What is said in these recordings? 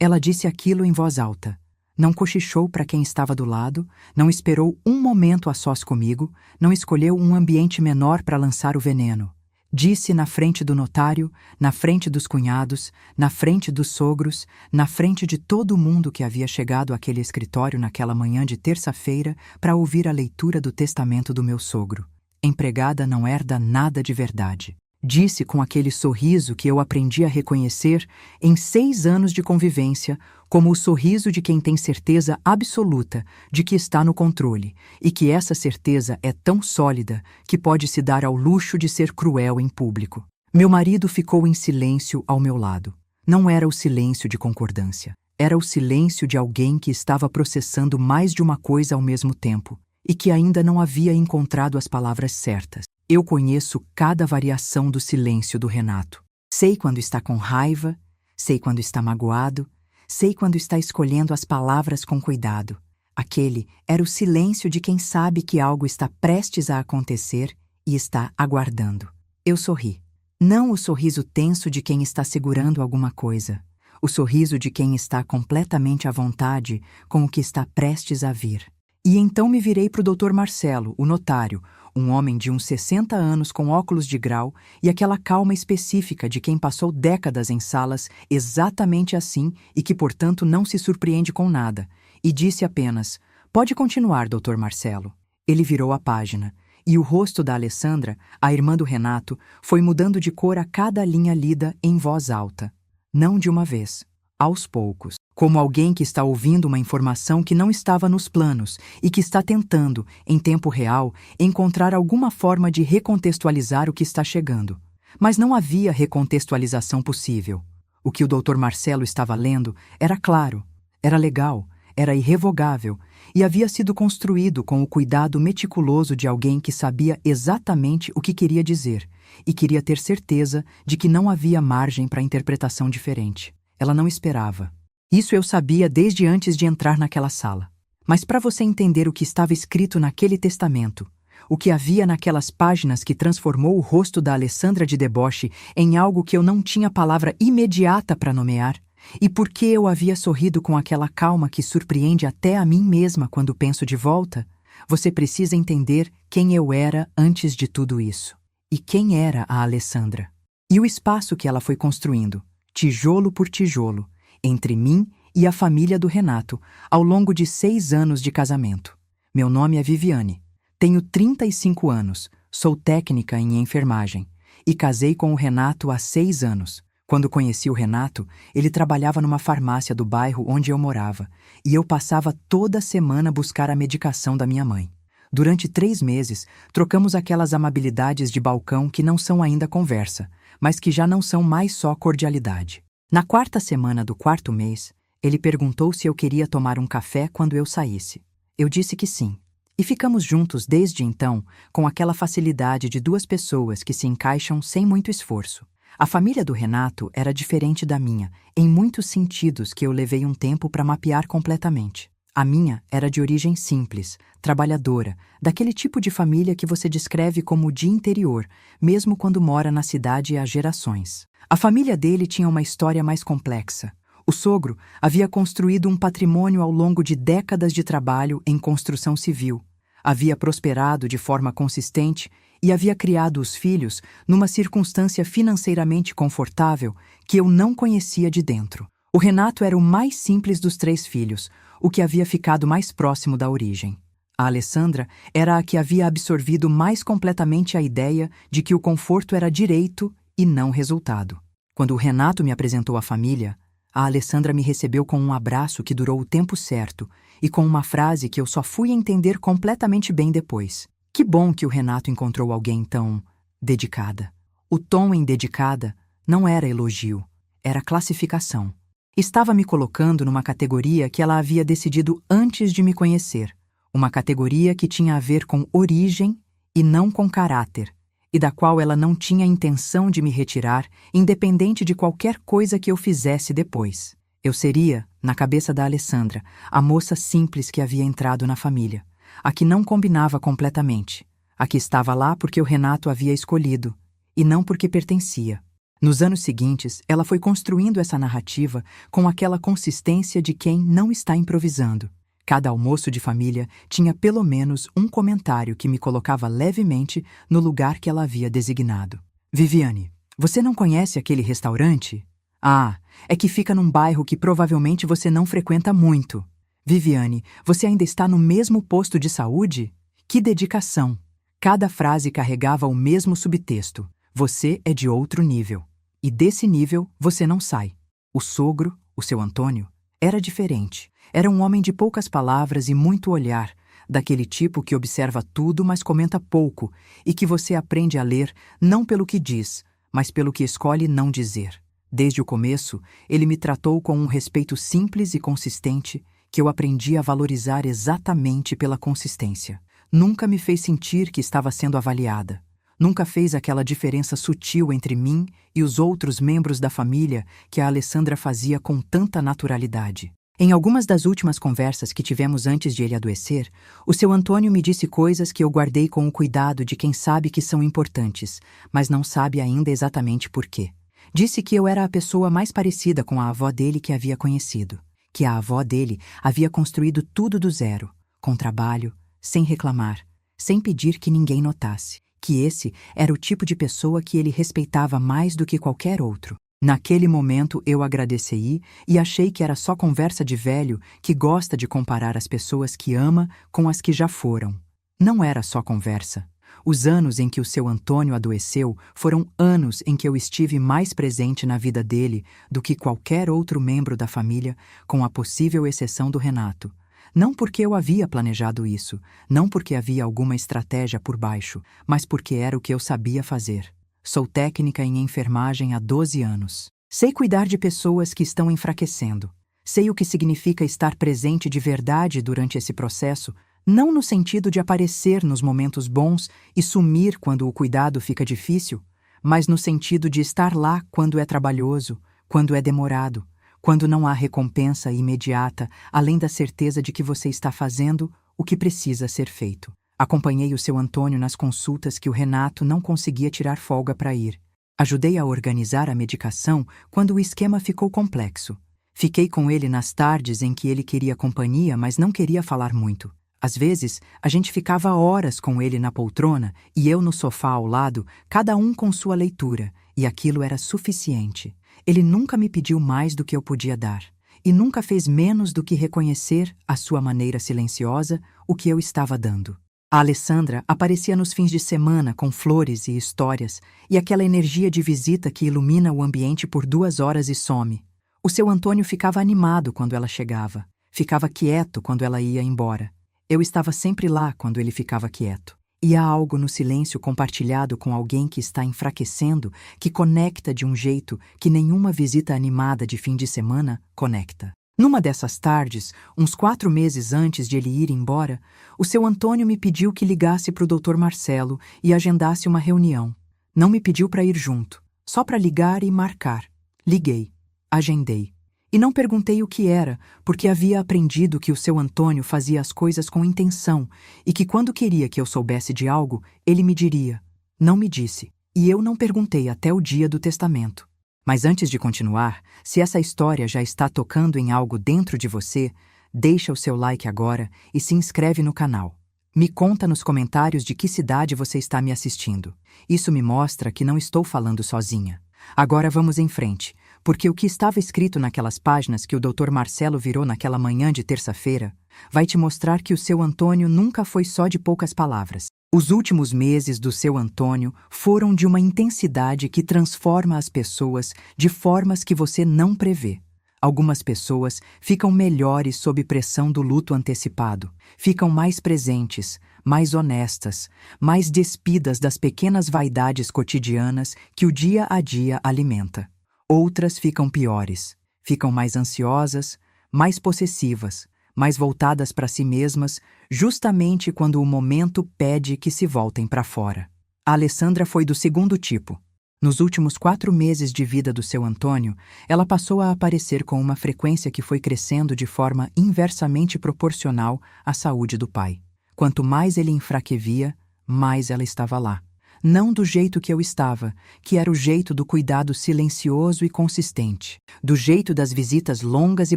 Ela disse aquilo em voz alta. Não cochichou para quem estava do lado, não esperou um momento a sós comigo, não escolheu um ambiente menor para lançar o veneno. Disse na frente do notário, na frente dos cunhados, na frente dos sogros, na frente de todo mundo que havia chegado àquele escritório naquela manhã de terça-feira para ouvir a leitura do testamento do meu sogro. Empregada não herda nada de verdade. Disse com aquele sorriso que eu aprendi a reconhecer em 6 anos de convivência, como o sorriso de quem tem certeza absoluta de que está no controle, e que essa certeza é tão sólida que pode se dar ao luxo de ser cruel em público. Meu marido ficou em silêncio ao meu lado. Não era o silêncio de concordância. Era o silêncio de alguém que estava processando mais de uma coisa ao mesmo tempo, e que ainda não havia encontrado as palavras certas. Eu conheço cada variação do silêncio do Renato. Sei quando está com raiva, sei quando está magoado, sei quando está escolhendo as palavras com cuidado. Aquele era o silêncio de quem sabe que algo está prestes a acontecer e está aguardando. Eu sorri. Não o sorriso tenso de quem está segurando alguma coisa. O sorriso de quem está completamente à vontade com o que está prestes a vir. E então me virei para o Dr. Marcelo, o notário, um homem de uns 60 anos com óculos de grau e aquela calma específica de quem passou décadas em salas exatamente assim e que, portanto, não se surpreende com nada, e disse apenas: "Pode continuar, Dr. Marcelo." Ele virou a página, e o rosto da Alessandra, a irmã do Renato, foi mudando de cor a cada linha lida em voz alta. Não de uma vez, aos poucos. Como alguém que está ouvindo uma informação que não estava nos planos e que está tentando, em tempo real, encontrar alguma forma de recontextualizar o que está chegando. Mas não havia recontextualização possível. O que o Dr. Marcelo estava lendo era claro, era legal, era irrevogável e havia sido construído com o cuidado meticuloso de alguém que sabia exatamente o que queria dizer e queria ter certeza de que não havia margem para interpretação diferente. Ela não esperava. Isso eu sabia desde antes de entrar naquela sala. Mas para você entender o que estava escrito naquele testamento, o que havia naquelas páginas que transformou o rosto da Alessandra de deboche em algo que eu não tinha palavra imediata para nomear, e por que eu havia sorrido com aquela calma que surpreende até a mim mesma quando penso de volta, você precisa entender quem eu era antes de tudo isso. E quem era a Alessandra. E o espaço que ela foi construindo, tijolo por tijolo, entre mim e a família do Renato, ao longo de 6 anos de casamento. Meu nome é Viviane. Tenho 35 anos, sou técnica em enfermagem e casei com o Renato há 6 anos. Quando conheci o Renato, ele trabalhava numa farmácia do bairro onde eu morava e eu passava toda semana buscar a medicação da minha mãe. Durante 3 meses, trocamos aquelas amabilidades de balcão que não são ainda conversa, mas que já não são mais só cordialidade. Na 4ª semana do 4º mês, ele perguntou se eu queria tomar um café quando eu saísse. Eu disse que sim. E ficamos juntos desde então, com aquela facilidade de 2 pessoas que se encaixam sem muito esforço. A família do Renato era diferente da minha, em muitos sentidos que eu levei um tempo para mapear completamente. A minha era de origem simples, trabalhadora, daquele tipo de família que você descreve como de interior, mesmo quando mora na cidade há gerações. A família dele tinha uma história mais complexa. O sogro havia construído um patrimônio ao longo de décadas de trabalho em construção civil. Havia prosperado de forma consistente e havia criado os filhos numa circunstância financeiramente confortável que eu não conhecia de dentro. O Renato era o mais simples dos 3 filhos, o que havia ficado mais próximo da origem. A Alessandra era a que havia absorvido mais completamente a ideia de que o conforto era direito e não resultado. Quando o Renato me apresentou a família, a Alessandra me recebeu com um abraço que durou o tempo certo e com uma frase que eu só fui entender completamente bem depois. Que bom que o Renato encontrou alguém tão dedicada. O tom em dedicada não era elogio, era classificação. Estava me colocando numa categoria que ela havia decidido antes de me conhecer, uma categoria que tinha a ver com origem e não com caráter, e da qual ela não tinha intenção de me retirar, independente de qualquer coisa que eu fizesse depois. Eu seria, na cabeça da Alessandra, a moça simples que havia entrado na família, a que não combinava completamente, a que estava lá porque o Renato havia escolhido, e não porque pertencia. Nos anos seguintes, ela foi construindo essa narrativa com aquela consistência de quem não está improvisando. Cada almoço de família tinha pelo menos um comentário que me colocava levemente no lugar que ela havia designado. Viviane, você não conhece aquele restaurante? Ah, é que fica num bairro que provavelmente você não frequenta muito. Viviane, você ainda está no mesmo posto de saúde? Que dedicação! Cada frase carregava o mesmo subtexto. Você é de outro nível. E desse nível você não sai. O sogro, o seu Antônio, era diferente. Era um homem de poucas palavras e muito olhar, daquele tipo que observa tudo, mas comenta pouco, e que você aprende a ler não pelo que diz, mas pelo que escolhe não dizer. Desde o começo, ele me tratou com um respeito simples e consistente que eu aprendi a valorizar exatamente pela consistência. Nunca me fez sentir que estava sendo avaliada. Nunca fez aquela diferença sutil entre mim e os outros membros da família que a Alessandra fazia com tanta naturalidade. Em algumas das últimas conversas que tivemos antes de ele adoecer, o seu Antônio me disse coisas que eu guardei com o cuidado de quem sabe que são importantes, mas não sabe ainda exatamente por quê. Disse que eu era a pessoa mais parecida com a avó dele que havia conhecido, que a avó dele havia construído tudo do zero, com trabalho, sem reclamar, sem pedir que ninguém notasse, que esse era o tipo de pessoa que ele respeitava mais do que qualquer outro. Naquele momento eu agradeci e achei que era só conversa de velho que gosta de comparar as pessoas que ama com as que já foram. Não era só conversa. Os anos em que o seu Antônio adoeceu foram anos em que eu estive mais presente na vida dele do que qualquer outro membro da família, com a possível exceção do Renato. Não porque eu havia planejado isso, não porque havia alguma estratégia por baixo, mas porque era o que eu sabia fazer. Sou técnica em enfermagem há 12 anos. Sei cuidar de pessoas que estão enfraquecendo. Sei o que significa estar presente de verdade durante esse processo, não no sentido de aparecer nos momentos bons e sumir quando o cuidado fica difícil, mas no sentido de estar lá quando é trabalhoso, quando é demorado, quando não há recompensa imediata, além da certeza de que você está fazendo o que precisa ser feito. Acompanhei o seu Antônio nas consultas que o Renato não conseguia tirar folga para ir. Ajudei a organizar a medicação quando o esquema ficou complexo. Fiquei com ele nas tardes em que ele queria companhia, mas não queria falar muito. Às vezes, a gente ficava horas com ele na poltrona e eu no sofá ao lado, cada um com sua leitura, e aquilo era suficiente. Ele nunca me pediu mais do que eu podia dar, e nunca fez menos do que reconhecer, à sua maneira silenciosa, o que eu estava dando. A Alessandra aparecia nos fins de semana com flores e histórias, e aquela energia de visita que ilumina o ambiente por 2 horas e some. O seu Antônio ficava animado quando ela chegava, ficava quieto quando ela ia embora. Eu estava sempre lá quando ele ficava quieto. E há algo no silêncio compartilhado com alguém que está enfraquecendo que conecta de um jeito que nenhuma visita animada de fim de semana conecta. Numa dessas tardes, uns 4 meses antes de ele ir embora, o seu Antônio me pediu que ligasse para o Dr. Marcelo e agendasse uma reunião. Não me pediu para ir junto, só para ligar e marcar. Liguei, agendei. E não perguntei o que era, porque havia aprendido que o seu Antônio fazia as coisas com intenção e que quando queria que eu soubesse de algo, ele me diria. Não me disse, e eu não perguntei até o dia do testamento. Mas antes de continuar, se essa história já está tocando em algo dentro de você, deixa o seu like agora e se inscreve no canal. Me conta nos comentários de que cidade você está me assistindo. Isso me mostra que não estou falando sozinha. Agora vamos em frente, porque o que estava escrito naquelas páginas que o Dr. Marcelo virou naquela manhã de terça-feira vai te mostrar que o seu Antônio nunca foi só de poucas palavras. Os últimos meses do seu Antônio foram de uma intensidade que transforma as pessoas de formas que você não prevê. Algumas pessoas ficam melhores sob pressão do luto antecipado, ficam mais presentes, mais honestas, mais despidas das pequenas vaidades cotidianas que o dia a dia alimenta. Outras ficam piores, ficam mais ansiosas, mais possessivas, mais voltadas para si mesmas, justamente quando o momento pede que se voltem para fora. A Alessandra foi do segundo tipo. Nos últimos 4 meses de vida do seu Antônio, ela passou a aparecer com uma frequência que foi crescendo de forma inversamente proporcional à saúde do pai. Quanto mais ele enfraquevia, mais ela estava lá. Não do jeito que eu estava, que era o jeito do cuidado silencioso e consistente, do jeito das visitas longas e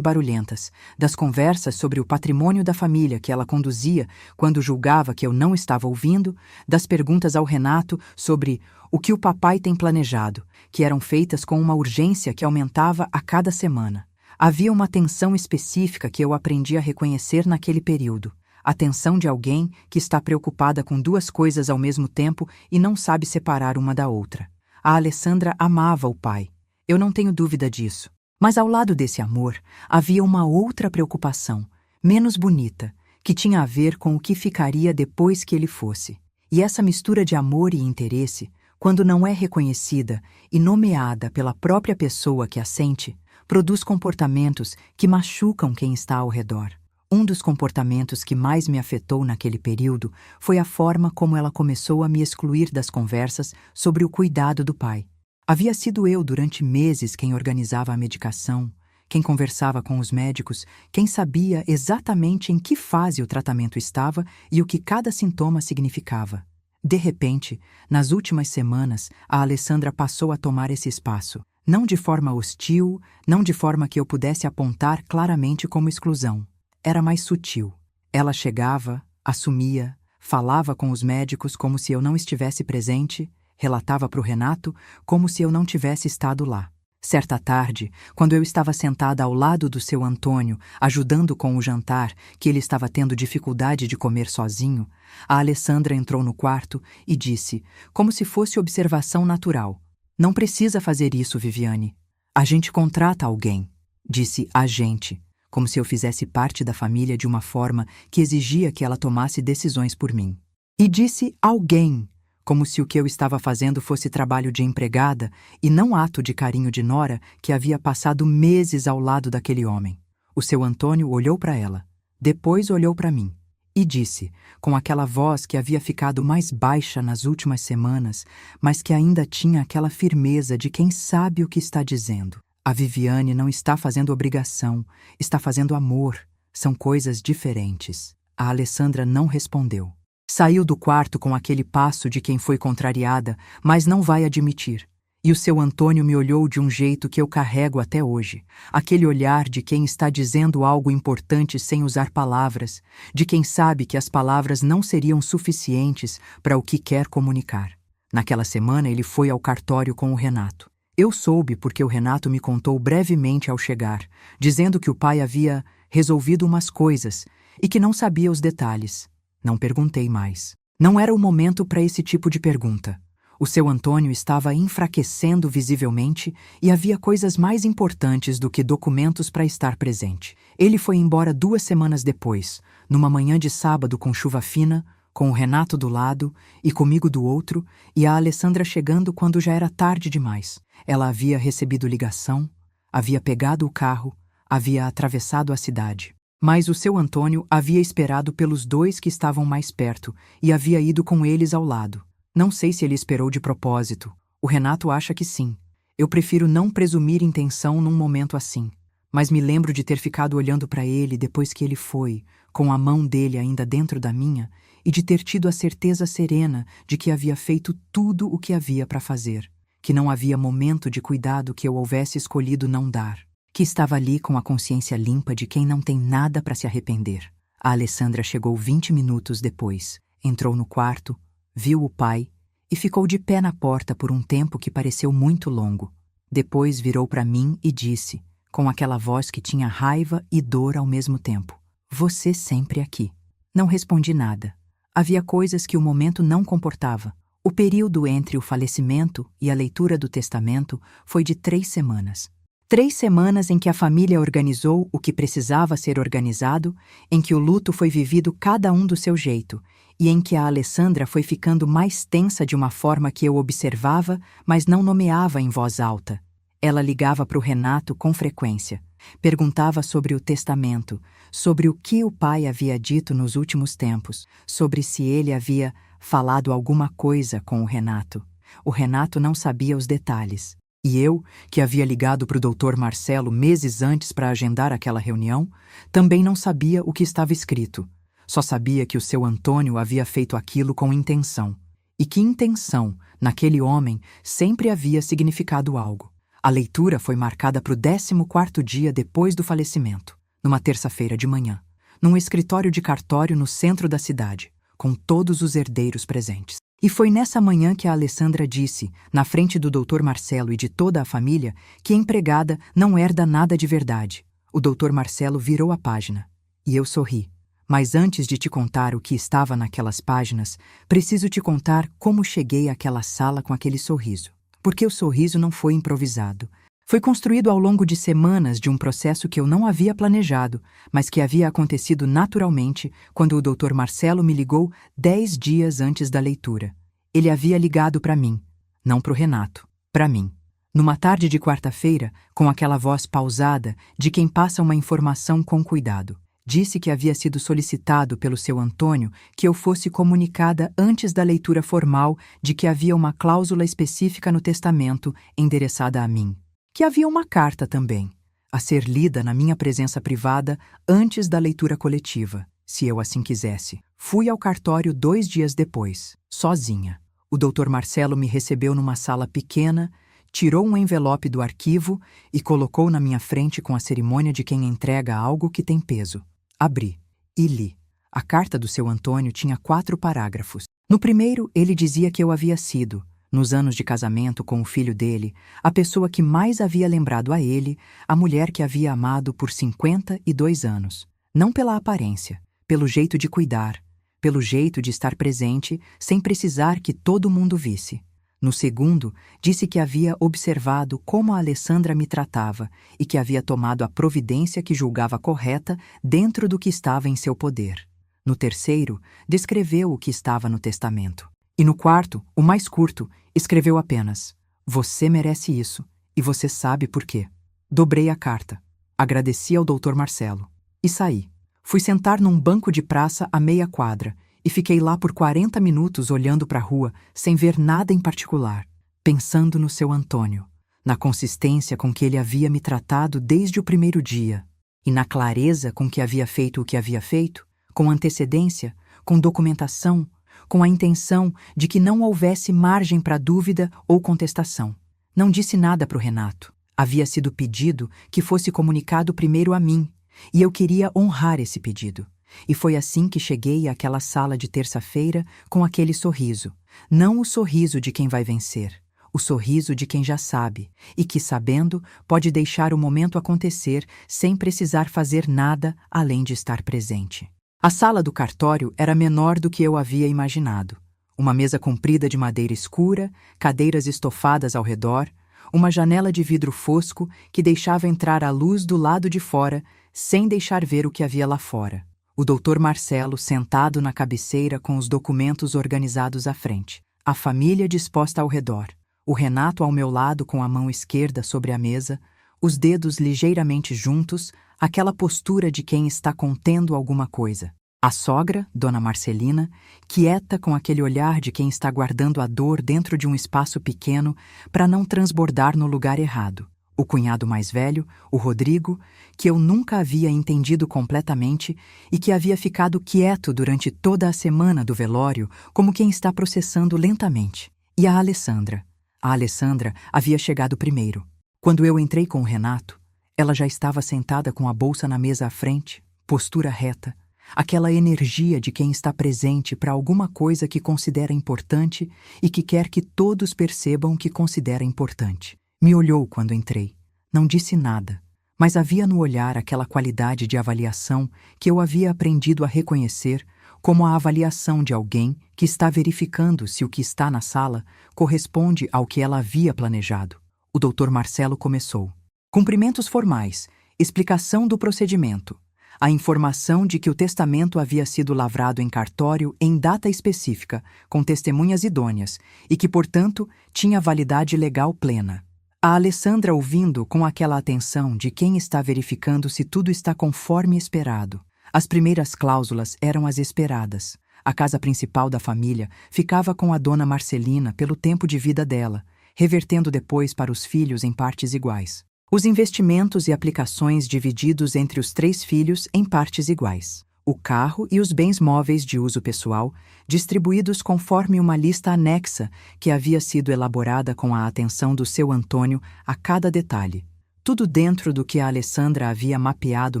barulhentas, das conversas sobre o patrimônio da família que ela conduzia quando julgava que eu não estava ouvindo, das perguntas ao Renato sobre o que o papai tem planejado, que eram feitas com uma urgência que aumentava a cada semana. Havia uma tensão específica que eu aprendi a reconhecer naquele período. A tensão de alguém que está preocupada com duas coisas ao mesmo tempo e não sabe separar uma da outra. A Alessandra amava o pai. Eu não tenho dúvida disso. Mas ao lado desse amor, havia uma outra preocupação, menos bonita, que tinha a ver com o que ficaria depois que ele fosse. E essa mistura de amor e interesse, quando não é reconhecida e nomeada pela própria pessoa que a sente, produz comportamentos que machucam quem está ao redor. Um dos comportamentos que mais me afetou naquele período foi a forma como ela começou a me excluir das conversas sobre o cuidado do pai. Havia sido eu durante meses quem organizava a medicação, quem conversava com os médicos, quem sabia exatamente em que fase o tratamento estava e o que cada sintoma significava. De repente, nas últimas semanas, a Alessandra passou a tomar esse espaço, não de forma hostil, não de forma que eu pudesse apontar claramente como exclusão. Era mais sutil. Ela chegava, assumia, falava com os médicos como se eu não estivesse presente, relatava para o Renato como se eu não tivesse estado lá. Certa tarde, quando eu estava sentada ao lado do seu Antônio, ajudando com o jantar, que ele estava tendo dificuldade de comer sozinho, a Alessandra entrou no quarto e disse, como se fosse observação natural: "Não precisa fazer isso, Viviane. A gente contrata alguém." Disse a gente, como se eu fizesse parte da família de uma forma que exigia que ela tomasse decisões por mim. E disse alguém, como se o que eu estava fazendo fosse trabalho de empregada e não ato de carinho de nora que havia passado meses ao lado daquele homem. O seu Antônio olhou para ela, depois olhou para mim e disse, com aquela voz que havia ficado mais baixa nas últimas semanas, mas que ainda tinha aquela firmeza de quem sabe o que está dizendo: "A Viviane não está fazendo obrigação, está fazendo amor. São coisas diferentes." A Alessandra não respondeu. Saiu do quarto com aquele passo de quem foi contrariada, mas não vai admitir. E o seu Antônio me olhou de um jeito que eu carrego até hoje. Aquele olhar de quem está dizendo algo importante sem usar palavras, de quem sabe que as palavras não seriam suficientes para o que quer comunicar. Naquela semana ele foi ao cartório com o Renato. Eu soube porque o Renato me contou brevemente ao chegar, dizendo que o pai havia resolvido umas coisas e que não sabia os detalhes. Não perguntei mais. Não era o momento para esse tipo de pergunta. O seu Antônio estava enfraquecendo visivelmente e havia coisas mais importantes do que documentos para estar presente. Ele foi embora 2 semanas depois, numa manhã de sábado com chuva fina, com o Renato do lado e comigo do outro, e a Alessandra chegando quando já era tarde demais. Ela havia recebido ligação, havia pegado o carro, havia atravessado a cidade. Mas o seu Antônio havia esperado pelos 2 que estavam mais perto e havia ido com eles ao lado. Não sei se ele esperou de propósito. O Renato acha que sim. Eu prefiro não presumir intenção num momento assim. Mas me lembro de ter ficado olhando para ele depois que ele foi, com a mão dele ainda dentro da minha, e de ter tido a certeza serena de que havia feito tudo o que havia para fazer, que não havia momento de cuidado que eu houvesse escolhido não dar, que estava ali com a consciência limpa de quem não tem nada para se arrepender. A Alessandra chegou 20 minutos depois, entrou no quarto, viu o pai e ficou de pé na porta por um tempo que pareceu muito longo. Depois virou para mim e disse, com aquela voz que tinha raiva e dor ao mesmo tempo: "Você sempre aqui." Não respondi nada. Havia coisas que o momento não comportava. O período entre o falecimento e a leitura do testamento foi de 3 semanas. 3 semanas em que a família organizou o que precisava ser organizado, em que o luto foi vivido cada um do seu jeito, e em que a Alessandra foi ficando mais tensa de uma forma que eu observava, mas não nomeava em voz alta. Ela ligava para o Renato com frequência. Perguntava sobre o testamento, sobre o que o pai havia dito nos últimos tempos, sobre se ele havia falado alguma coisa com o Renato. O Renato não sabia os detalhes. E eu, que havia ligado para o Dr. Marcelo meses antes para agendar aquela reunião, também não sabia o que estava escrito. Só sabia que o seu Antônio havia feito aquilo com intenção. E que intenção, naquele homem, sempre havia significado algo. A leitura foi marcada para o 14º dia depois do falecimento, numa terça-feira de manhã, num escritório de cartório no centro da cidade, com todos os herdeiros presentes. E foi nessa manhã que a Alessandra disse, na frente do Dr. Marcelo e de toda a família, que a empregada não herda nada de verdade. O Dr. Marcelo virou a página. E eu sorri. Mas antes de te contar o que estava naquelas páginas, preciso te contar como cheguei àquela sala com aquele sorriso. Porque o sorriso não foi improvisado. Foi construído ao longo de semanas de um processo que eu não havia planejado, mas que havia acontecido naturalmente quando o Dr. Marcelo me ligou 10 dias antes da leitura. Ele havia ligado para mim, não para o Renato, para mim. Numa tarde de quarta-feira, com aquela voz pausada de quem passa uma informação com cuidado. Disse que havia sido solicitado pelo seu Antônio que eu fosse comunicada antes da leitura formal de que havia uma cláusula específica no testamento endereçada a mim. Que havia uma carta também, a ser lida na minha presença privada antes da leitura coletiva, se eu assim quisesse. Fui ao cartório 2 dias depois, sozinha. O Dr. Marcelo me recebeu numa sala pequena, tirou um envelope do arquivo e colocou na minha frente com a cerimônia de quem entrega algo que tem peso. Abri e li. A carta do seu Antônio tinha 4 parágrafos. No primeiro, ele dizia que eu havia sido, nos anos de casamento com o filho dele, a pessoa que mais havia lembrado a ele, a mulher que havia amado por 52 anos. Não pela aparência, pelo jeito de cuidar, pelo jeito de estar presente sem precisar que todo mundo visse. No segundo, disse que havia observado como a Alessandra me tratava e que havia tomado a providência que julgava correta dentro do que estava em seu poder. No terceiro, descreveu o que estava no testamento. E no quarto, o mais curto, escreveu apenas: "Você merece isso, e você sabe por quê." Dobrei a carta, agradeci ao Dr. Marcelo e saí. Fui sentar num banco de praça a meia quadra e fiquei lá por 40 minutos olhando para a rua, sem ver nada em particular, pensando no seu Antônio, na consistência com que ele havia me tratado desde o primeiro dia, e na clareza com que havia feito o que havia feito, com antecedência, com documentação, com a intenção de que não houvesse margem para dúvida ou contestação. Não disse nada para o Renato. Havia sido pedido que fosse comunicado primeiro a mim, e eu queria honrar esse pedido. E foi assim que cheguei àquela sala de terça-feira com aquele sorriso. Não o sorriso de quem vai vencer, o sorriso de quem já sabe e que, sabendo, pode deixar o momento acontecer sem precisar fazer nada além de estar presente. A sala do cartório era menor do que eu havia imaginado. Uma mesa comprida de madeira escura, cadeiras estofadas ao redor, uma janela de vidro fosco que deixava entrar a luz do lado de fora sem deixar ver o que havia lá fora. O Dr. Marcelo sentado na cabeceira com os documentos organizados à frente, a família disposta ao redor, o Renato ao meu lado com a mão esquerda sobre a mesa, os dedos ligeiramente juntos, aquela postura de quem está contendo alguma coisa. A sogra, Dona Marcelina, quieta com aquele olhar de quem está guardando a dor dentro de um espaço pequeno para não transbordar no lugar errado. O cunhado mais velho, o Rodrigo, que eu nunca havia entendido completamente e que havia ficado quieto durante toda a semana do velório, como quem está processando lentamente. E a Alessandra. A Alessandra havia chegado primeiro. Quando eu entrei com o Renato, ela já estava sentada com a bolsa na mesa à frente, postura reta, aquela energia de quem está presente para alguma coisa que considera importante e que quer que todos percebam que considera importante. Me olhou quando entrei. Não disse nada, mas havia no olhar aquela qualidade de avaliação que eu havia aprendido a reconhecer como a avaliação de alguém que está verificando se o que está na sala corresponde ao que ela havia planejado. O Dr. Marcelo começou. Cumprimentos formais, explicação do procedimento, a informação de que o testamento havia sido lavrado em cartório em data específica, com testemunhas idôneas, e que, portanto, tinha validade legal plena. A Alessandra ouvindo com aquela atenção de quem está verificando se tudo está conforme esperado. As primeiras cláusulas eram as esperadas. A casa principal da família ficava com a Dona Marcelina pelo tempo de vida dela, revertendo depois para os filhos em partes iguais. Os investimentos e aplicações divididos entre os 3 filhos em partes iguais. o carro e os bens móveis de uso pessoal, distribuídos conforme uma lista anexa que havia sido elaborada com a atenção do seu Antônio a cada detalhe. Tudo dentro do que a Alessandra havia mapeado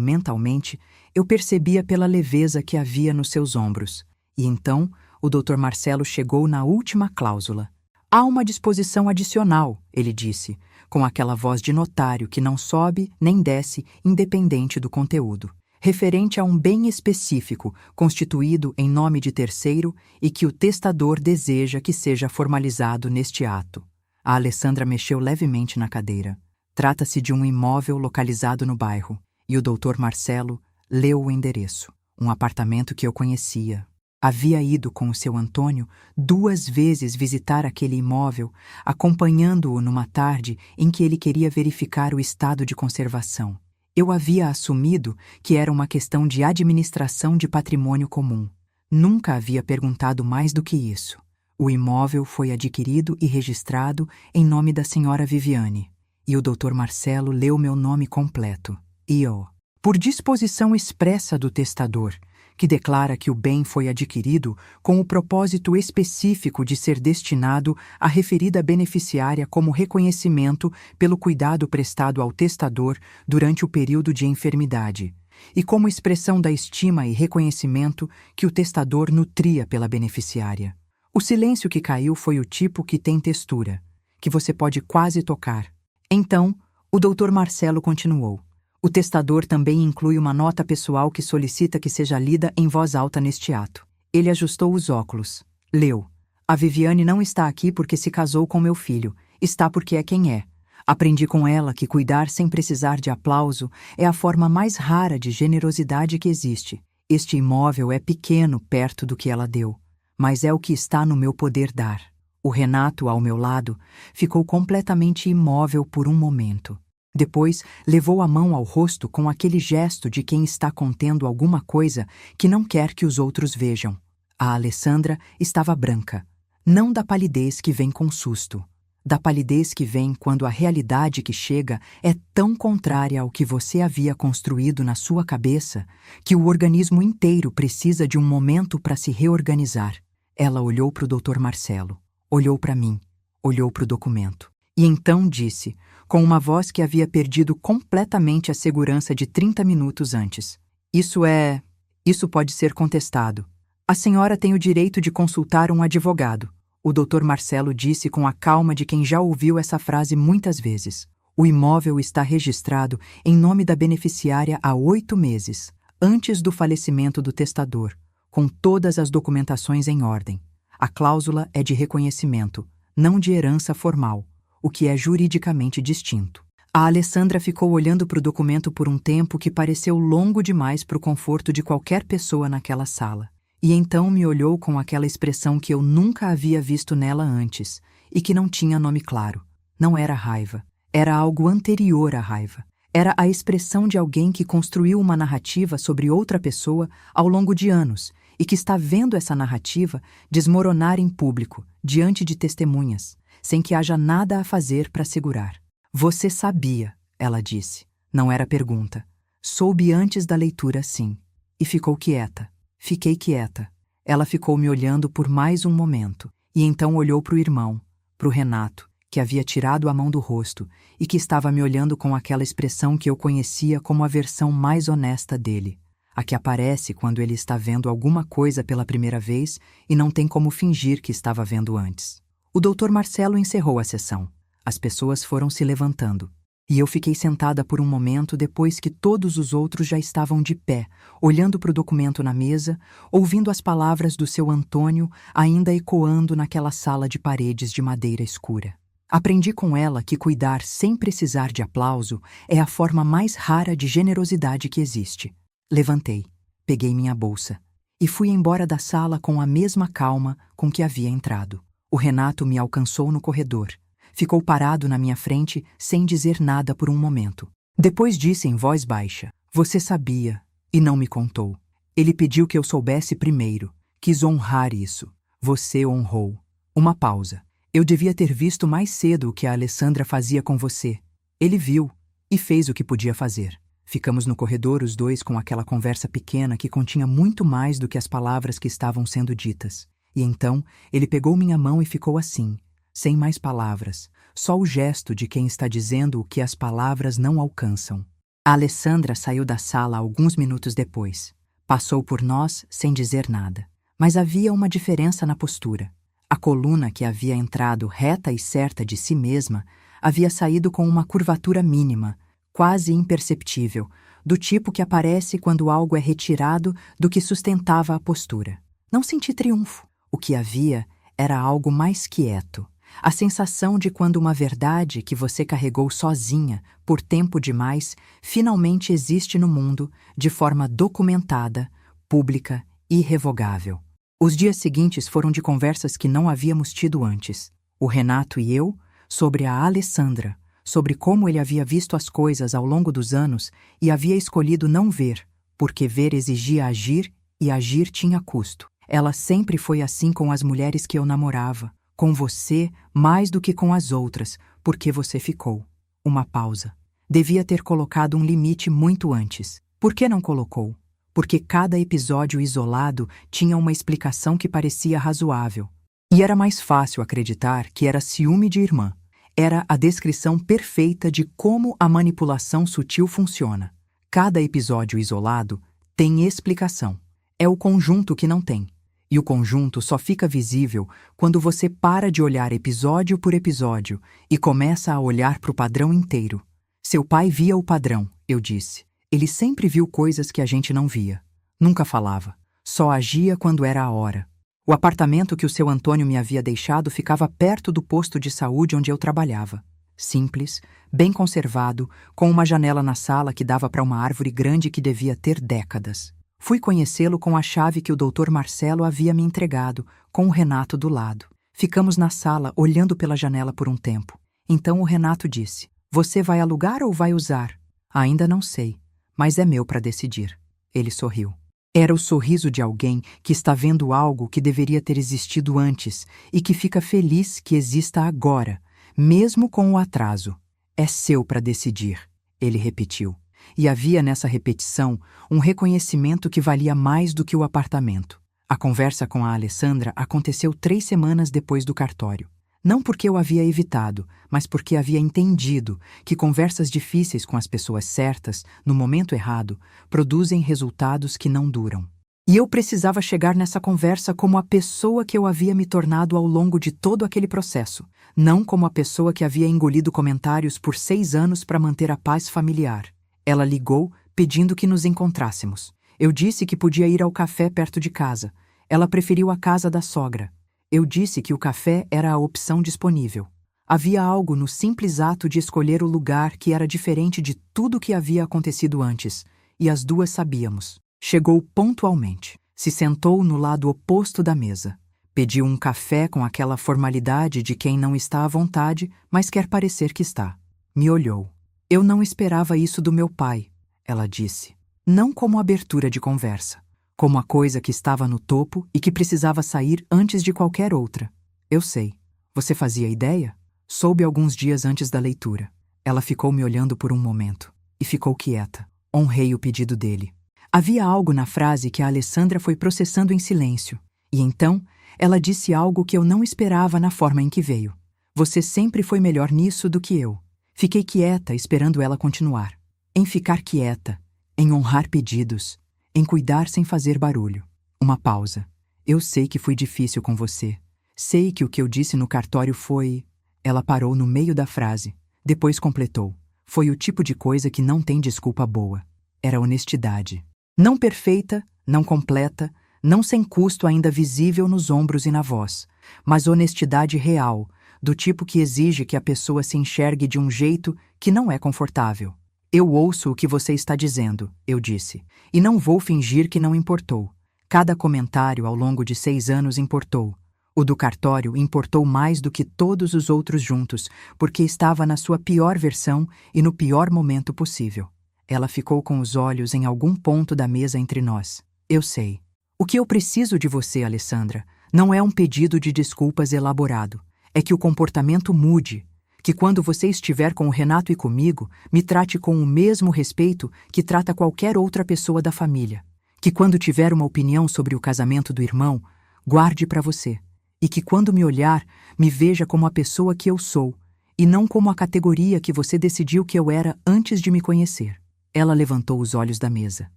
mentalmente, eu percebia pela leveza que havia nos seus ombros. E então, o Dr. Marcelo chegou na última cláusula. Há uma disposição adicional, ele disse, com aquela voz de notário que não sobe nem desce, independente do conteúdo, referente a um bem específico, constituído em nome de terceiro e que o testador deseja que seja formalizado neste ato. A Alessandra mexeu levemente na cadeira. Trata-se de um imóvel localizado no bairro, e o Dr. Marcelo leu o endereço. Um apartamento que eu conhecia. Havia ido com o seu Antônio 2 vezes visitar aquele imóvel, acompanhando-o numa tarde em que ele queria verificar o estado de conservação. Eu havia assumido que era uma questão de administração de patrimônio comum. Nunca havia perguntado mais do que isso. O imóvel foi adquirido e registrado em nome da senhora Viviane. E o Dr. Marcelo leu meu nome completo, I.O., por disposição expressa do testador, que declara que o bem foi adquirido com o propósito específico de ser destinado à referida beneficiária como reconhecimento pelo cuidado prestado ao testador durante o período de enfermidade, e como expressão da estima e reconhecimento que o testador nutria pela beneficiária. O silêncio que caiu foi o tipo que tem textura, que você pode quase tocar. Então, o Dr. Marcelo continuou. O testador também inclui uma nota pessoal que solicita que seja lida em voz alta neste ato. Ele ajustou os óculos. Leu. A Viviane não está aqui porque se casou com meu filho. Está porque é quem é. Aprendi com ela que cuidar sem precisar de aplauso é a forma mais rara de generosidade que existe. Este imóvel é pequeno perto do que ela deu, mas é o que está no meu poder dar. O Renato, ao meu lado, ficou completamente imóvel por um momento. Depois, levou a mão ao rosto com aquele gesto de quem está contendo alguma coisa que não quer que os outros vejam. A Alessandra estava branca, não da palidez que vem com susto, da palidez que vem quando a realidade que chega é tão contrária ao que você havia construído na sua cabeça que o organismo inteiro precisa de um momento para se reorganizar. Ela olhou para o Dr. Marcelo. Olhou para mim, olhou para o documento. E então disse, com uma voz que havia perdido completamente a segurança de 30 minutos antes. Isso pode ser contestado. A senhora tem o direito de consultar um advogado. O Dr. Marcelo disse com a calma de quem já ouviu essa frase muitas vezes. O imóvel está registrado em nome da beneficiária há 8 meses, antes do falecimento do testador, com todas as documentações em ordem. A cláusula é de reconhecimento, não de herança formal, o que é juridicamente distinto. A Alessandra ficou olhando para o documento por um tempo que pareceu longo demais para o conforto de qualquer pessoa naquela sala. E então me olhou com aquela expressão que eu nunca havia visto nela antes e que não tinha nome claro. Não era raiva. Era algo anterior à raiva. Era a expressão de alguém que construiu uma narrativa sobre outra pessoa ao longo de anos e que está vendo essa narrativa desmoronar em público, diante de testemunhas, sem que haja nada a fazer para segurar. Você sabia, ela disse. Não era pergunta. Soube antes da leitura, sim. E ficou quieta. Fiquei quieta. Ela ficou me olhando por mais um momento, e então olhou para o irmão, para o Renato, que havia tirado a mão do rosto e que estava me olhando com aquela expressão que eu conhecia como a versão mais honesta dele, a que aparece quando ele está vendo alguma coisa pela primeira vez e não tem como fingir que estava vendo antes. O Dr. Marcelo encerrou a sessão. As pessoas foram se levantando. E eu fiquei sentada por um momento depois que todos os outros já estavam de pé, olhando para o documento na mesa, ouvindo as palavras do seu Antônio ainda ecoando naquela sala de paredes de madeira escura. Aprendi com ela que cuidar sem precisar de aplauso é a forma mais rara de generosidade que existe. Levantei, peguei minha bolsa e fui embora da sala com a mesma calma com que havia entrado. O Renato me alcançou no corredor. Ficou parado na minha frente sem dizer nada por um momento. Depois disse em voz baixa, você sabia, e não me contou. Ele pediu que eu soubesse primeiro. Quis honrar isso. Você honrou. Uma pausa. Eu devia ter visto mais cedo o que a Alessandra fazia com você. Ele viu, e fez o que podia fazer. Ficamos no corredor os dois com aquela conversa pequena que continha muito mais do que as palavras que estavam sendo ditas. E então ele pegou minha mão e ficou assim, sem mais palavras, só o gesto de quem está dizendo o que as palavras não alcançam. A Alessandra saiu da sala alguns minutos depois. Passou por nós sem dizer nada. Mas havia uma diferença na postura. A coluna que havia entrado reta e certa de si mesma havia saído com uma curvatura mínima, quase imperceptível, do tipo que aparece quando algo é retirado do que sustentava a postura. Não senti triunfo. O que havia era algo mais quieto. A sensação de quando uma verdade que você carregou sozinha por tempo demais finalmente existe no mundo de forma documentada, pública e irrevogável. Os dias seguintes foram de conversas que não havíamos tido antes. O Renato e eu, sobre a Alessandra, sobre como ele havia visto as coisas ao longo dos anos e havia escolhido não ver, porque ver exigia agir e agir tinha custo. Ela sempre foi assim com as mulheres que eu namorava, com você mais do que com as outras, porque você ficou. Uma pausa. Devia ter colocado um limite muito antes. Por que não colocou? Porque cada episódio isolado tinha uma explicação que parecia razoável. E era mais fácil acreditar que era ciúme de irmã. Era a descrição perfeita de como a manipulação sutil funciona. Cada episódio isolado tem explicação. É o conjunto que não tem. E o conjunto só fica visível quando você para de olhar episódio por episódio e começa a olhar para o padrão inteiro. Seu pai via o padrão, eu disse. Ele sempre viu coisas que a gente não via. Nunca falava. Só agia quando era a hora. O apartamento que o seu Antônio me havia deixado ficava perto do posto de saúde onde eu trabalhava. Simples, bem conservado, com uma janela na sala que dava para uma árvore grande que devia ter décadas. Fui conhecê-lo com a chave que o Dr. Marcelo havia me entregado, com o Renato do lado. Ficamos na sala, olhando pela janela por um tempo. Então o Renato disse: "Você vai alugar ou vai usar?" "Ainda não sei, mas é meu para decidir." Ele sorriu. Era o sorriso de alguém que está vendo algo que deveria ter existido antes e que fica feliz que exista agora, mesmo com o atraso. "É seu para decidir", ele repetiu. E havia nessa repetição um reconhecimento que valia mais do que o apartamento. A conversa com a Alessandra aconteceu 3 semanas depois do cartório. Não porque eu havia evitado, mas porque havia entendido que conversas difíceis com as pessoas certas, no momento errado, produzem resultados que não duram. E eu precisava chegar nessa conversa como a pessoa que eu havia me tornado ao longo de todo aquele processo, não como a pessoa que havia engolido comentários por 6 anos para manter a paz familiar. Ela ligou, pedindo que nos encontrássemos. Eu disse que podia ir ao café perto de casa. Ela preferiu a casa da sogra. Eu disse que o café era a opção disponível. Havia algo no simples ato de escolher o lugar que era diferente de tudo o que havia acontecido antes, e as duas sabíamos. Chegou pontualmente. Se sentou no lado oposto da mesa. Pediu um café com aquela formalidade de quem não está à vontade, mas quer parecer que está. Me olhou. "Eu não esperava isso do meu pai", ela disse. Não como abertura de conversa, como a coisa que estava no topo e que precisava sair antes de qualquer outra. "Eu sei. Você fazia ideia?" "Soube alguns dias antes da leitura." Ela ficou me olhando por um momento e ficou quieta. Honrei o pedido dele. Havia algo na frase que a Alessandra foi processando em silêncio, e então ela disse algo que eu não esperava na forma em que veio. "Você sempre foi melhor nisso do que eu." Fiquei quieta, esperando ela continuar. Em ficar quieta, em honrar pedidos, em cuidar sem fazer barulho. Uma pausa. "Eu sei que fui difícil com você. Sei que o que eu disse no cartório foi..." Ela parou no meio da frase. Depois completou. "Foi o tipo de coisa que não tem desculpa boa. Era honestidade. Não perfeita, não completa, não sem custo ainda visível nos ombros e na voz, mas honestidade real, do tipo que exige que a pessoa se enxergue de um jeito que não é confortável. Eu ouço o que você está dizendo, eu disse, e não vou fingir que não importou. Cada comentário ao longo de 6 anos importou. O do cartório importou mais do que todos os outros juntos, porque estava na sua pior versão e no pior momento possível. Ela ficou com os olhos em algum ponto da mesa entre nós. Eu sei. O que eu preciso de você, Alessandra, não é um pedido de desculpas elaborado. É que o comportamento mude, Que quando você estiver com o Renato e comigo, me trate com o mesmo respeito que trata qualquer outra pessoa da família. Que quando tiver uma opinião sobre o casamento do irmão, guarde para você. E que quando me olhar, me veja como a pessoa que eu sou, e não como a categoria que você decidiu que eu era antes de me conhecer. Ela levantou os olhos da mesa.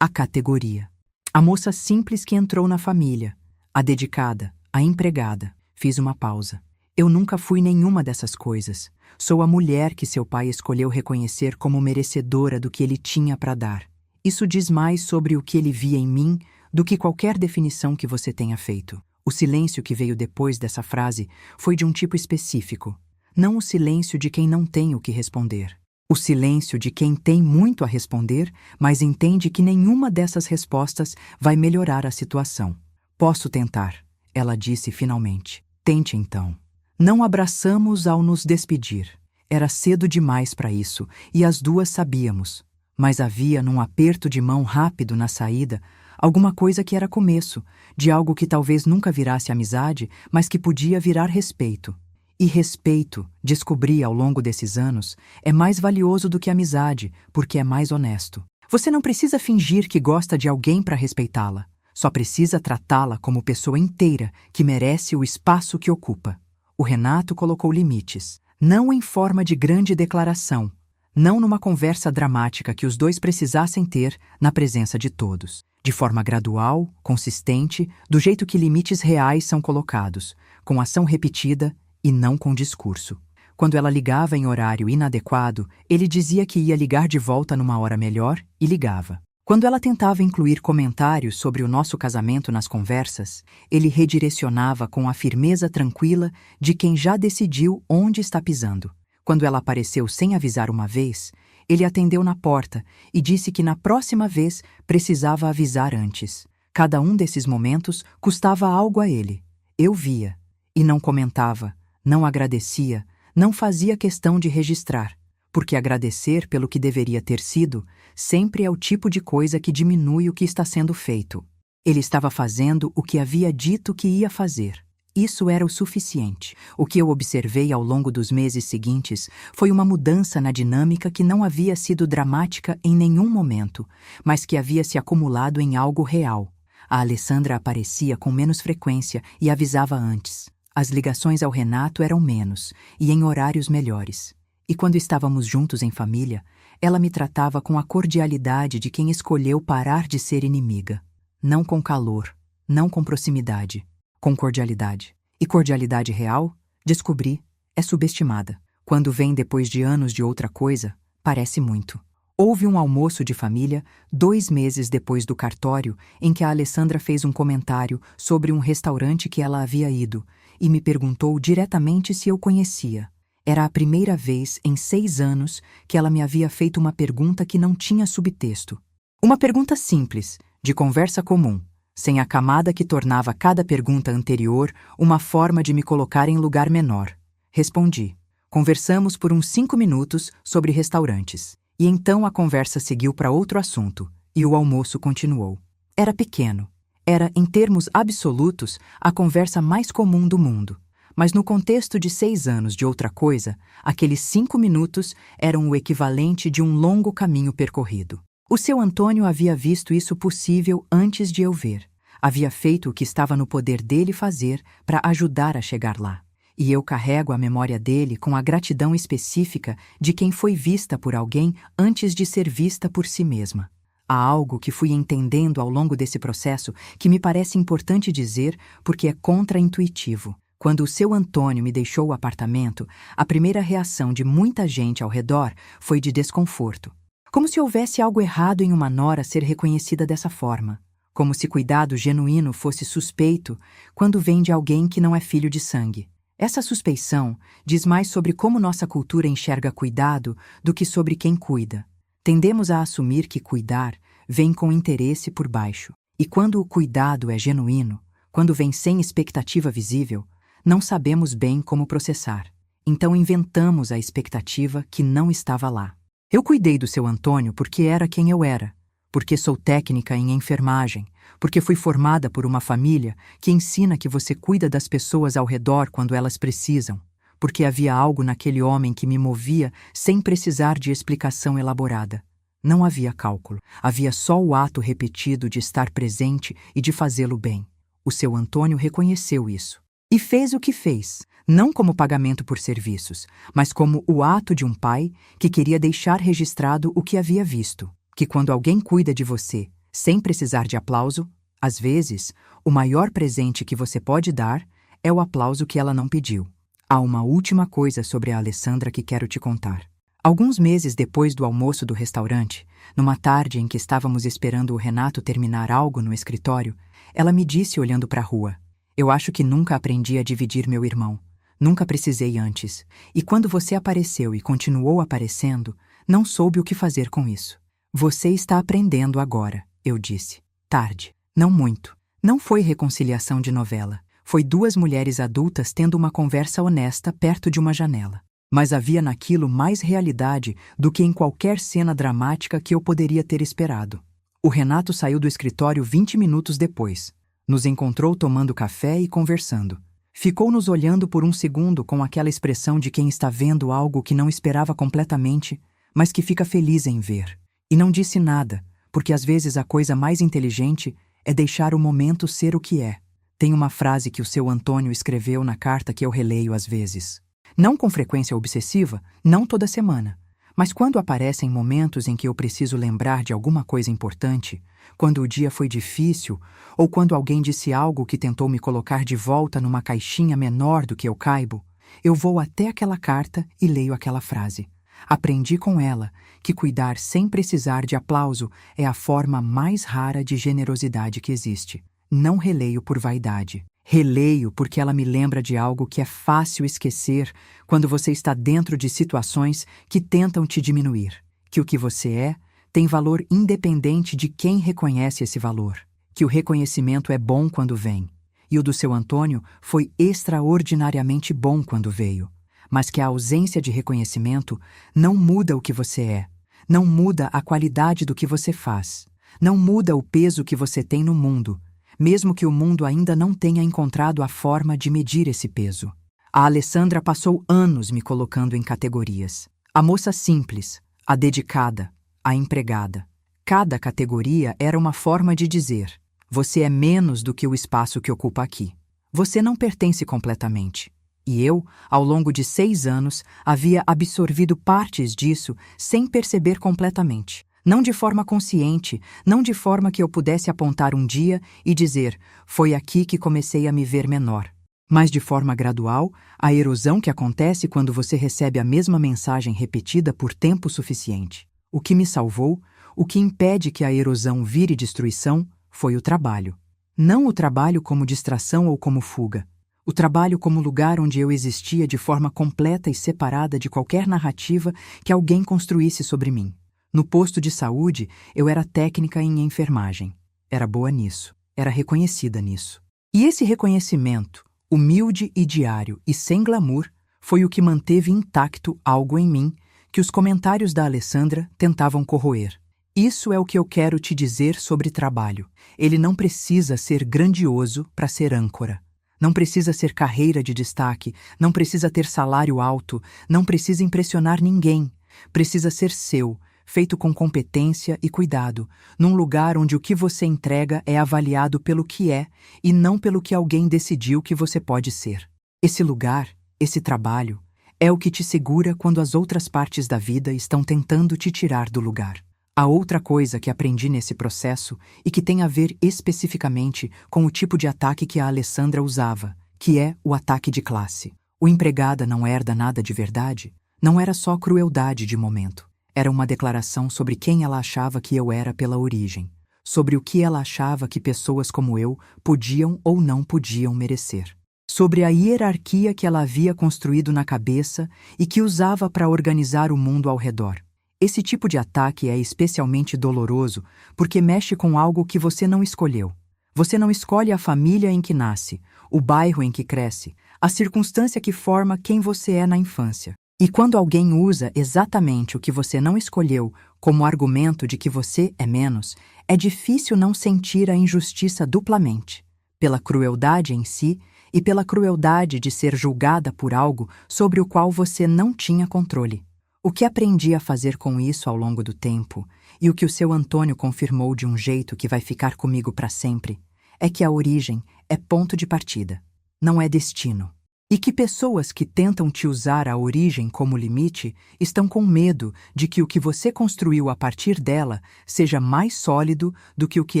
A categoria. A moça simples que entrou na família. A dedicada, a empregada. Fiz uma pausa. Eu nunca fui nenhuma dessas coisas. Sou a mulher que seu pai escolheu reconhecer como merecedora do que ele tinha para dar. Isso diz mais sobre o que ele via em mim do que qualquer definição que você tenha feito. O silêncio que veio depois dessa frase foi de um tipo específico. Não o silêncio de quem não tem o que responder. O silêncio de quem tem muito a responder, mas entende que nenhuma dessas respostas vai melhorar a situação. Posso tentar, ela disse finalmente. Tente então. Não abraçamos ao nos despedir. Era cedo demais para isso, e as duas sabíamos. Mas havia num aperto de mão rápido na saída alguma coisa que era começo, de algo que talvez nunca virasse amizade, mas que podia virar respeito. E respeito, descobri ao longo desses anos, é mais valioso do que amizade, porque é mais honesto. Você não precisa fingir que gosta de alguém para respeitá-la. Só precisa tratá-la como pessoa inteira que merece o espaço que ocupa. O Renato colocou limites, não em forma de grande declaração, não numa conversa dramática que os dois precisassem ter na presença de todos. De forma gradual, consistente, do jeito que limites reais são colocados, com ação repetida e não com discurso. Quando ela ligava em horário inadequado, ele dizia que ia ligar de volta numa hora melhor e ligava. Quando ela tentava incluir comentários sobre o nosso casamento nas conversas, ele redirecionava com a firmeza tranquila de quem já decidiu onde está pisando. Quando ela apareceu sem avisar uma vez, ele atendeu na porta e disse que na próxima vez precisava avisar antes. Cada um desses momentos custava algo a ele. Eu via. E não comentava, não agradecia, não fazia questão de registrar, porque agradecer pelo que deveria ter sido sempre é o tipo de coisa que diminui o que está sendo feito. Ele estava fazendo o que havia dito que ia fazer. Isso era o suficiente. O que eu observei ao longo dos meses seguintes foi uma mudança na dinâmica que não havia sido dramática em nenhum momento, mas que havia se acumulado em algo real. A Alessandra aparecia com menos frequência e avisava antes. As ligações ao Renato eram menos e em horários melhores. E quando estávamos juntos em família, ela me tratava com a cordialidade de quem escolheu parar de ser inimiga. Não com calor, não com proximidade, com cordialidade. E cordialidade real, descobri, é subestimada. Quando vem depois de anos de outra coisa, parece muito. Houve um almoço de família 2 meses depois do cartório em que a Alessandra fez um comentário sobre um restaurante que ela havia ido e me perguntou diretamente se eu conhecia. Era a primeira vez em 6 anos que ela me havia feito uma pergunta que não tinha subtexto. Uma pergunta simples, de conversa comum, sem a camada que tornava cada pergunta anterior uma forma de me colocar em lugar menor. Respondi. Conversamos por uns 5 minutos sobre restaurantes. E então a conversa seguiu para outro assunto, e o almoço continuou. Era pequeno. Era, em termos absolutos, a conversa mais comum do mundo. Mas no contexto de 6 anos de outra coisa, aqueles 5 minutos eram o equivalente de um longo caminho percorrido. O seu Antônio havia visto isso possível antes de eu ver. Havia feito o que estava no poder dele fazer para ajudar a chegar lá. E eu carrego a memória dele com a gratidão específica de quem foi vista por alguém antes de ser vista por si mesma. Há algo que fui entendendo ao longo desse processo que me parece importante dizer porque é contraintuitivo. Quando o seu Antônio me deixou o apartamento, a primeira reação de muita gente ao redor foi de desconforto. Como se houvesse algo errado em uma nora ser reconhecida dessa forma. Como se cuidado genuíno fosse suspeito quando vem de alguém que não é filho de sangue. Essa suspeição diz mais sobre como nossa cultura enxerga cuidado do que sobre quem cuida. Tendemos a assumir que cuidar vem com interesse por baixo. E quando o cuidado é genuíno, quando vem sem expectativa visível, não sabemos bem como processar. Então inventamos a expectativa que não estava lá. Eu cuidei do seu Antônio porque era quem eu era, porque sou técnica em enfermagem, porque fui formada por uma família que ensina que você cuida das pessoas ao redor quando elas precisam, porque havia algo naquele homem que me movia sem precisar de explicação elaborada. Não havia cálculo, havia só o ato repetido de estar presente e de fazê-lo bem. O seu Antônio reconheceu isso. E fez o que fez, não como pagamento por serviços, mas como o ato de um pai que queria deixar registrado o que havia visto, que quando alguém cuida de você, sem precisar de aplauso, às vezes, o maior presente que você pode dar é o aplauso que ela não pediu. Há uma última coisa sobre a Alessandra que quero te contar. Alguns meses depois do almoço do restaurante, numa tarde em que estávamos esperando o Renato terminar algo no escritório, ela me disse olhando para a rua: "Eu acho que nunca aprendi a dividir meu irmão. Nunca precisei antes. E quando você apareceu e continuou aparecendo, não soube o que fazer com isso." "Você está aprendendo agora", eu disse. Tarde. Não muito. Não foi reconciliação de novela. Foi duas mulheres adultas tendo uma conversa honesta perto de uma janela. Mas havia naquilo mais realidade do que em qualquer cena dramática que eu poderia ter esperado. O Renato saiu do escritório 20 minutos depois. Nos encontrou tomando café e conversando. Ficou nos olhando por um segundo com aquela expressão de quem está vendo algo que não esperava completamente, mas que fica feliz em ver. E não disse nada, porque às vezes a coisa mais inteligente é deixar o momento ser o que é. Tem uma frase que o seu Antônio escreveu na carta que eu releio às vezes. Não com frequência obsessiva, não toda semana, mas quando aparecem momentos em que eu preciso lembrar de alguma coisa importante, quando o dia foi difícil, ou quando alguém disse algo que tentou me colocar de volta numa caixinha menor do que eu caibo, eu vou até aquela carta e leio aquela frase. Aprendi com ela que cuidar sem precisar de aplauso é a forma mais rara de generosidade que existe. Não releio por vaidade. Releio porque ela me lembra de algo que é fácil esquecer quando você está dentro de situações que tentam te diminuir. Que o que você é tem valor independente de quem reconhece esse valor. Que o reconhecimento é bom quando vem. E o do seu Antônio foi extraordinariamente bom quando veio. Mas que a ausência de reconhecimento não muda o que você é. Não muda a qualidade do que você faz. Não muda o peso que você tem no mundo, mesmo que o mundo ainda não tenha encontrado a forma de medir esse peso. A Alessandra passou anos me colocando em categorias. A moça simples, a dedicada, a empregada. Cada categoria era uma forma de dizer: você é menos do que o espaço que ocupa aqui. Você não pertence completamente. E eu, ao longo de 6 anos, havia absorvido partes disso sem perceber completamente. Não de forma consciente, não de forma que eu pudesse apontar um dia e dizer: foi aqui que comecei a me ver menor. Mas de forma gradual, a erosão que acontece quando você recebe a mesma mensagem repetida por tempo suficiente. O que me salvou, o que impede que a erosão vire destruição, foi o trabalho. Não o trabalho como distração ou como fuga. O trabalho como lugar onde eu existia de forma completa e separada de qualquer narrativa que alguém construísse sobre mim. No posto de saúde, eu era técnica em enfermagem. Era boa nisso. Era reconhecida nisso. E esse reconhecimento, humilde e diário e sem glamour, foi o que manteve intacto algo em mim que os comentários da Alessandra tentavam corroer. Isso é o que eu quero te dizer sobre trabalho. Ele não precisa ser grandioso para ser âncora. Não precisa ser carreira de destaque, não precisa ter salário alto, não precisa impressionar ninguém. Precisa ser seu, feito com competência e cuidado, num lugar onde o que você entrega é avaliado pelo que é e não pelo que alguém decidiu que você pode ser. Esse lugar, esse trabalho, é o que te segura quando as outras partes da vida estão tentando te tirar do lugar. A outra coisa que aprendi nesse processo e que tem a ver especificamente com o tipo de ataque que a Alessandra usava, que é o ataque de classe. O empregada não herda nada de verdade, não era só crueldade de momento. Era uma declaração sobre quem ela achava que eu era pela origem, sobre o que ela achava que pessoas como eu podiam ou não podiam merecer, sobre a hierarquia que ela havia construído na cabeça e que usava para organizar o mundo ao redor. Esse tipo de ataque é especialmente doloroso porque mexe com algo que você não escolheu. Você não escolhe a família em que nasce, o bairro em que cresce, a circunstância que forma quem você é na infância. E quando alguém usa exatamente o que você não escolheu como argumento de que você é menos, é difícil não sentir a injustiça duplamente, pela crueldade em si e pela crueldade de ser julgada por algo sobre o qual você não tinha controle. O que aprendi a fazer com isso ao longo do tempo, e o que o seu Antônio confirmou de um jeito que vai ficar comigo para sempre, é que a origem é ponto de partida, não é destino. E que pessoas que tentam te usar a origem como limite estão com medo de que o que você construiu a partir dela seja mais sólido do que o que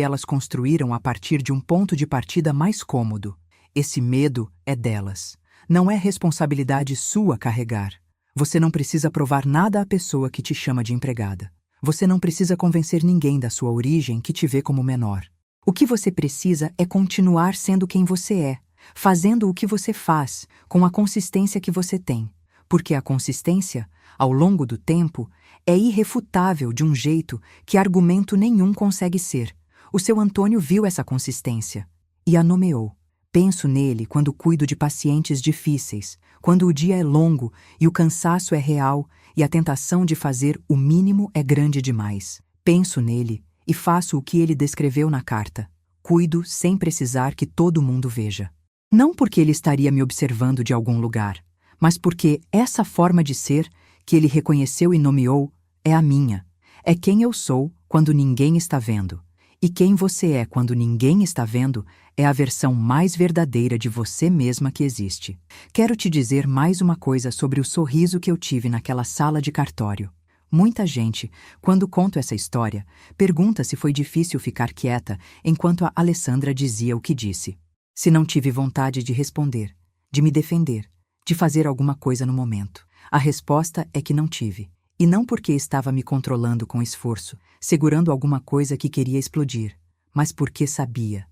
elas construíram a partir de um ponto de partida mais cômodo. Esse medo é delas. Não é responsabilidade sua carregar. Você não precisa provar nada à pessoa que te chama de empregada. Você não precisa convencer ninguém da sua origem que te vê como menor. O que você precisa é continuar sendo quem você é, fazendo o que você faz, com a consistência que você tem. Porque a consistência, ao longo do tempo, é irrefutável de um jeito que argumento nenhum consegue ser. O seu Antônio viu essa consistência e a nomeou. Penso nele quando cuido de pacientes difíceis, quando o dia é longo e o cansaço é real e a tentação de fazer o mínimo é grande demais. Penso nele e faço o que ele descreveu na carta. Cuido sem precisar que todo mundo veja. Não porque ele estaria me observando de algum lugar, mas porque essa forma de ser, que ele reconheceu e nomeou, é a minha. É quem eu sou quando ninguém está vendo. E quem você é quando ninguém está vendo é a versão mais verdadeira de você mesma que existe. Quero te dizer mais uma coisa sobre o sorriso que eu tive naquela sala de cartório. Muita gente, quando conto essa história, pergunta se foi difícil ficar quieta enquanto a Alessandra dizia o que disse. Se não tive vontade de responder, de me defender, de fazer alguma coisa no momento. A resposta é que não tive. E não porque estava me controlando com esforço, segurando alguma coisa que queria explodir, mas porque sabia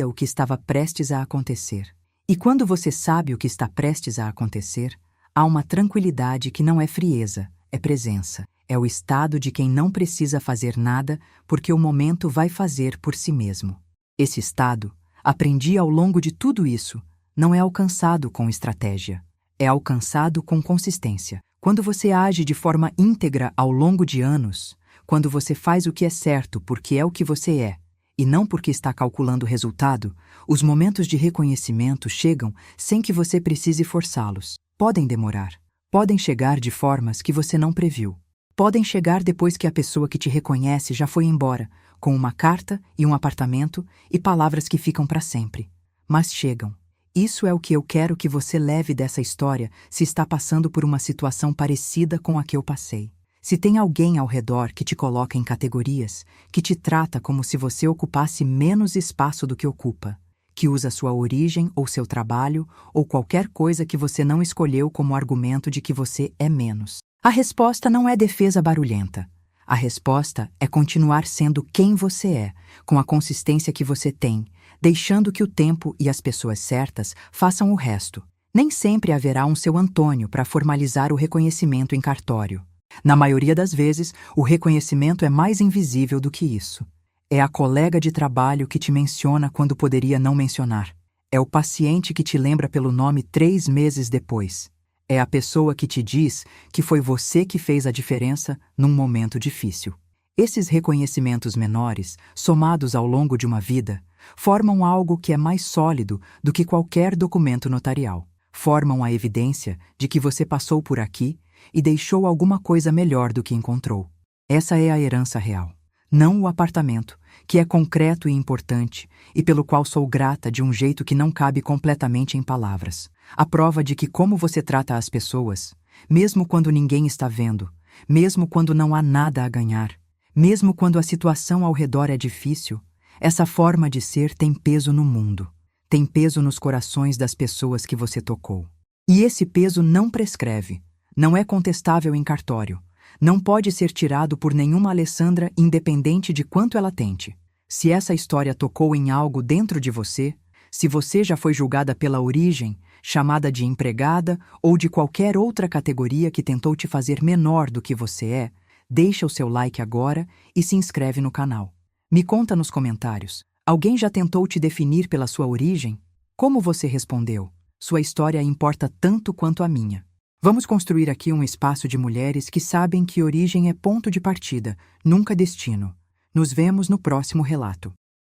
o que estava prestes a acontecer. E quando você sabe o que está prestes a acontecer, há uma tranquilidade que não é frieza, é presença. É o estado de quem não precisa fazer nada porque o momento vai fazer por si mesmo. Esse estado, aprendi ao longo de tudo isso, não é alcançado com estratégia, é alcançado com consistência. Quando você age de forma íntegra ao longo de anos, quando você faz o que é certo porque é o que você é, e não porque está calculando o resultado, os momentos de reconhecimento chegam sem que você precise forçá-los. Podem demorar, podem chegar de formas que você não previu. Podem chegar depois que a pessoa que te reconhece já foi embora, com uma carta e um apartamento e palavras que ficam para sempre. Mas chegam. Isso é o que eu quero que você leve dessa história se está passando por uma situação parecida com a que eu passei. Se tem alguém ao redor que te coloca em categorias, que te trata como se você ocupasse menos espaço do que ocupa, que usa sua origem ou seu trabalho ou qualquer coisa que você não escolheu como argumento de que você é menos. A resposta não é defesa barulhenta. A resposta é continuar sendo quem você é, com a consistência que você tem, deixando que o tempo e as pessoas certas façam o resto. Nem sempre haverá um seu Antônio para formalizar o reconhecimento em cartório. Na maioria das vezes, o reconhecimento é mais invisível do que isso. É a colega de trabalho que te menciona quando poderia não mencionar. É o paciente que te lembra pelo nome 3 meses depois. É a pessoa que te diz que foi você que fez a diferença num momento difícil. Esses reconhecimentos menores, somados ao longo de uma vida, formam algo que é mais sólido do que qualquer documento notarial. Formam a evidência de que você passou por aqui e deixou alguma coisa melhor do que encontrou. Essa é a herança real. Não o apartamento, que é concreto e importante, e pelo qual sou grata de um jeito que não cabe completamente em palavras. A prova de que como você trata as pessoas, mesmo quando ninguém está vendo, mesmo quando não há nada a ganhar, mesmo quando a situação ao redor é difícil, essa forma de ser tem peso no mundo, tem peso nos corações das pessoas que você tocou. E esse peso não prescreve, não é contestável em cartório, não pode ser tirado por nenhuma Alessandra independente de quanto ela tente. Se essa história tocou em algo dentro de você, se você já foi julgada pela origem, chamada de empregada ou de qualquer outra categoria que tentou te fazer menor do que você é, deixa o seu like agora e se inscreve no canal. Me conta nos comentários, alguém já tentou te definir pela sua origem? Como você respondeu? Sua história importa tanto quanto a minha. Vamos construir aqui um espaço de mulheres que sabem que origem é ponto de partida, nunca destino. Nos vemos no próximo relato.